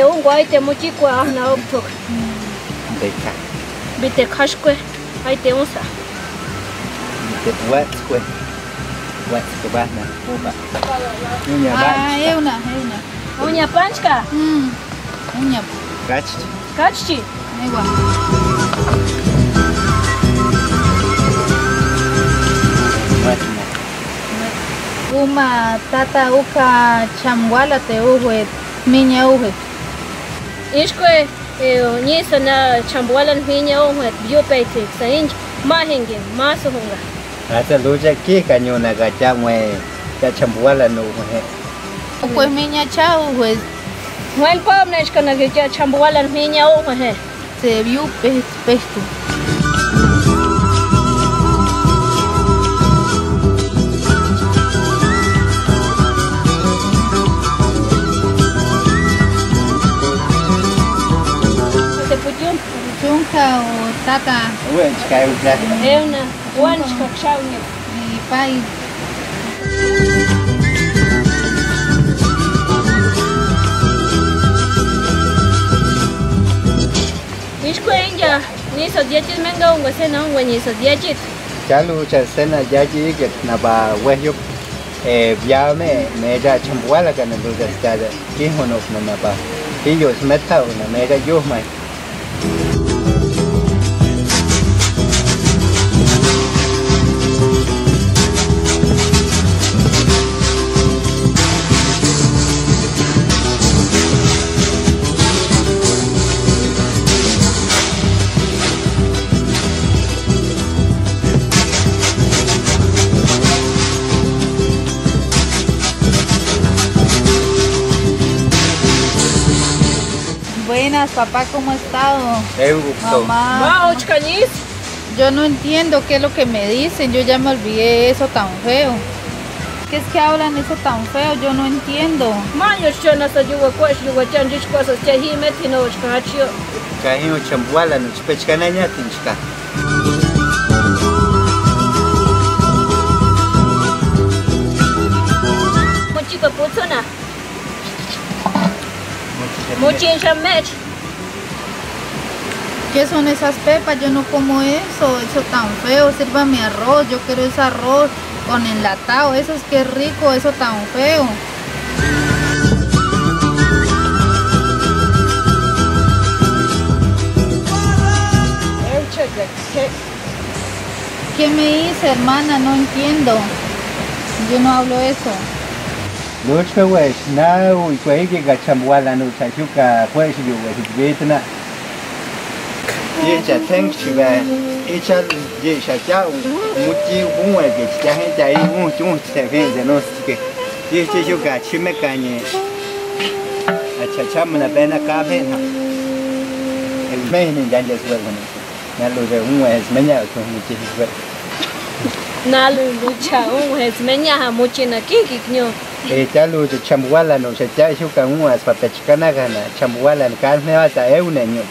un guayte muchicua na optok. Deca. Vite kashkwe, ahí te usa. Vite huatzque. Huatzque bana. Uña Ah, banchka. una. Uña panchka. Uña. Gachchi. Kachchi. Igual. Huatzna. Uma tata uka chamwala te uhuet. Miña uhuet. Ishkwe nisa na chambualan hinya uhuet biopeitik sa inch mahingin masuhunga. Hasta lucha aquí cañona gacha mue. Ya chambuala no he. Pues miña chao uhuet. Huel pom neshka na ya chambualan hinya uhuet. Se vio pesto. Se putun. Chunka o tata Ué, cai o já. Euna, wanchka kshawnya. y pai. Ishkwe inja nisa diachit menga unga sena unga nisa diachit. Ya lucha cena ya llegue na ba wehyo. Ya me ya chambuala que no lucha está. Hijo no na ba. Ellos meta una me ya yo mai. Buenas, papá, ¿cómo ha estado? Mamá, Ma ochka nis. yo no entiendo qué es lo que me dicen, yo ya me olvidé eso tan feo. ¿Qué es que hablan eso tan feo? Yo no entiendo. Ma yoshona sa yuwa kwash yuwa chanjich kwasa chahi metino ochka hachio. Cahino chambuala no chpechcana nya tinchka. Mochipa putsuna. Mochin shamech. ¿Qué son esas pepas? Yo no como eso tan feo. Sírvame arroz, yo quiero ese arroz con enlatado. Eso es que es rico, eso tan feo. ¿Qué me hice, hermana? No entiendo. Yo no hablo eso. Lucha wesh na u kwege ga chambuala no chachuka wesh yu wesh vietna. Ye cha thank you ba. Echa ye cha cha muchi bunwe ge cha he cha yi mu chu che he de no ske. Ye che chu ga chi me ka ni. A cha cha mna be na ka be na. E me ni dan je swe na. Na lu de un wesh me nya chu mu chi swe. Na lucha unhes menya ha mochina kiki knyo. Ya lucha chambuala no cha cha chu ka un as pa pechkana gana chambuala kan me va ta e un año.